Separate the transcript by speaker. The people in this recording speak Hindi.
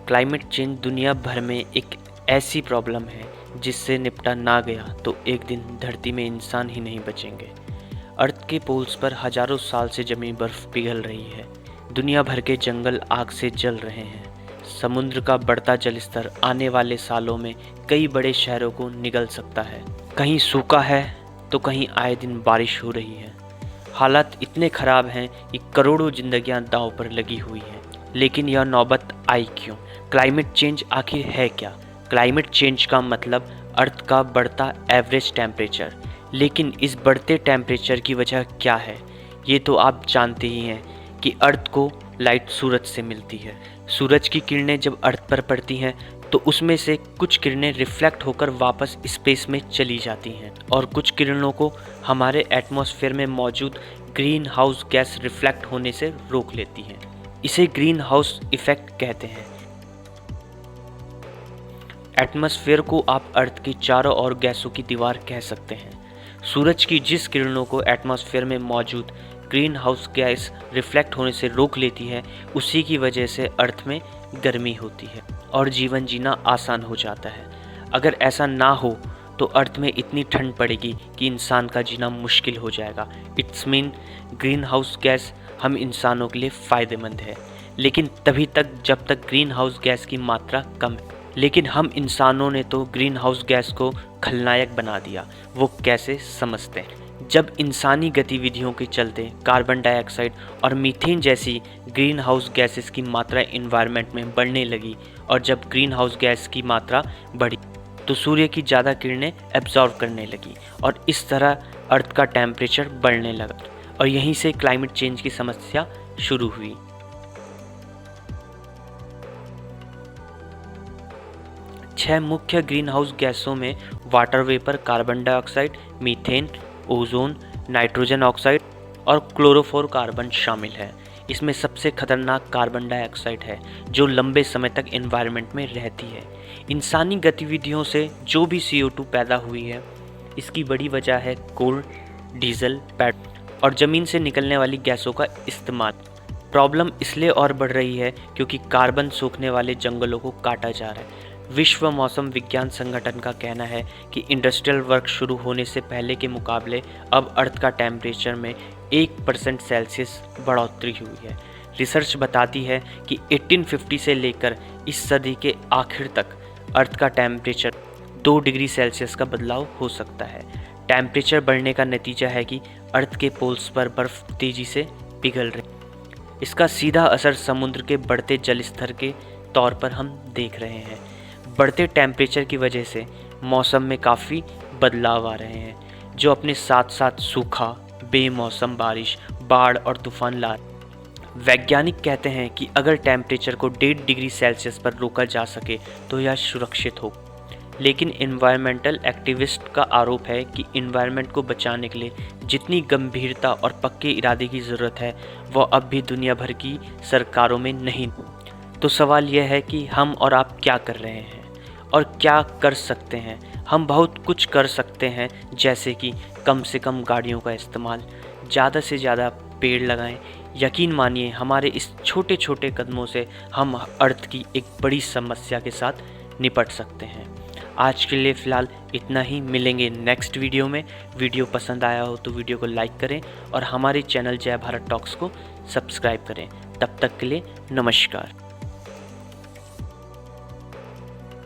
Speaker 1: क्लाइमेट चेंज दुनिया भर में एक ऐसी प्रॉब्लम है जिससे निपटा ना गया तो एक दिन धरती में इंसान ही नहीं बचेंगे। अर्थ के पोल्स पर हजारों साल से जमी बर्फ पिघल रही है। दुनिया भर के जंगल आग से जल रहे हैं। समुद्र का बढ़ता जलस्तर आने वाले सालों में कई बड़े शहरों को निगल सकता है। कहीं सूखा है तो कहीं आए दिन बारिश हो रही है। हालात इतने खराब हैं कि करोड़ों जिंदगियां दांव पर लगी हुई हैं। लेकिन यह नौबत आई क्यों? क्लाइमेट चेंज आखिर है क्या? क्लाइमेट चेंज का मतलब अर्थ का बढ़ता एवरेज टेम्परेचर। लेकिन इस बढ़ते टेम्परेचर की वजह क्या है? ये तो आप जानते ही हैं कि अर्थ को लाइट सूरज से मिलती है। सूरज की किरणें जब अर्थ पर पड़ती हैं तो उसमें से कुछ किरणें रिफ्लेक्ट होकर वापस स्पेस में चली जाती हैं और कुछ किरणों को हमारे एटमॉस्फेयर में मौजूद ग्रीन हाउस गैस रिफ्लेक्ट होने से रोक लेती हैं। इसे ग्रीन हाउस इफेक्ट कहते हैं। एटमॉस्फेयर को आप अर्थ की चारों ओर गैसों की दीवार कह सकते हैं। सूरज की जिस किरणों को एटमॉस्फेयर में मौजूद ग्रीन हाउस गैस रिफ्लेक्ट होने से रोक लेती है, उसी की वजह से अर्थ में गर्मी होती है और जीवन जीना आसान हो जाता है। अगर ऐसा ना हो तो अर्थ में इतनी ठंड पड़ेगी कि इंसान का जीना मुश्किल हो जाएगा। It's mean green house gas हम इंसानों के लिए फ़ायदेमंद है, लेकिन तभी तक जब तक ग्रीन हाउस गैस की मात्रा कम है। लेकिन हम इंसानों ने तो ग्रीन हाउस गैस को खलनायक बना दिया। वो कैसे, समझते हैं। जब इंसानी गतिविधियों के चलते कार्बन डाइऑक्साइड और मीथेन जैसी ग्रीन हाउस गैसेस की मात्रा एनवायरनमेंट में बढ़ने लगी और जब ग्रीन हाउस गैस की मात्रा बढ़ी तो सूर्य की ज़्यादा किरणें एब्जॉर्ब करने लगी और इस तरह अर्थ का टेम्परेचर बढ़ने लगा और यहीं से क्लाइमेट चेंज की समस्या शुरू हुई। छह मुख्य ग्रीन हाउस गैसों में water vapour, carbon dioxide, methane, ozone, nitrogen oxide और क्लोरोफ्लोरोकार्बन शामिल है। इसमें सबसे खतरनाक कार्बन डाइऑक्साइड है जो लंबे समय तक एनवायरनमेंट में रहती है। इंसानी गतिविधियों से जो भी CO2 पैदा हुई है, इसकी बड़ी वजह है कोल, डीजल, पेट्रोल और ज़मीन से निकलने वाली गैसों का इस्तेमाल। प्रॉब्लम इसलिए और बढ़ रही है क्योंकि कार्बन सूखने वाले जंगलों को काटा जा रहा है। विश्व मौसम विज्ञान संगठन का कहना है कि इंडस्ट्रियल वर्क शुरू होने से पहले के मुकाबले अब अर्थ का टेम्परेचर में 1% सेल्सियस बढ़ोतरी हुई है। रिसर्च बताती है कि 1850 से लेकर इस सदी के आखिर तक अर्थ का टेम्परेचर 2 डिग्री सेल्सियस का बदलाव हो सकता है। टेम्परेचर बढ़ने का नतीजा है कि अर्थ के पोल्स पर बर्फ तेजी से पिघल रही। इसका सीधा असर समुद्र के बढ़ते जल स्तर के तौर पर हम देख रहे हैं। बढ़ते टेम्परेचर की वजह से मौसम में काफ़ी बदलाव आ रहे हैं, जो अपने साथ साथ सूखा, बेमौसम बारिश, बाढ़ और तूफान ला रहे हैं। वैज्ञानिक कहते हैं कि अगर टेम्परेचर को 1.5 डिग्री सेल्सियस पर रोका जा सके तो यह सुरक्षित हो। लेकिन एनवायरमेंटल एक्टिविस्ट का आरोप है कि एनवायरनमेंट को बचाने के लिए जितनी गंभीरता और पक्के इरादे की ज़रूरत है, वह अब भी दुनिया भर की सरकारों में नहीं। तो सवाल यह है कि हम और आप क्या कर रहे हैं और क्या कर सकते हैं। हम बहुत कुछ कर सकते हैं, जैसे कि कम से कम गाड़ियों का इस्तेमाल, ज़्यादा से ज़्यादा पेड़ लगाएं। यकीन मानिए, हमारे इस छोटे छोटे कदमों से हम अर्थ की एक बड़ी समस्या के साथ निपट सकते हैं। आज के लिए फ़िलहाल इतना ही। मिलेंगे नेक्स्ट वीडियो में। वीडियो पसंद आया हो तो वीडियो को लाइक करें और हमारे चैनल जय भारत टॉक्स को सब्सक्राइब करें। तब तक के लिए नमस्कार।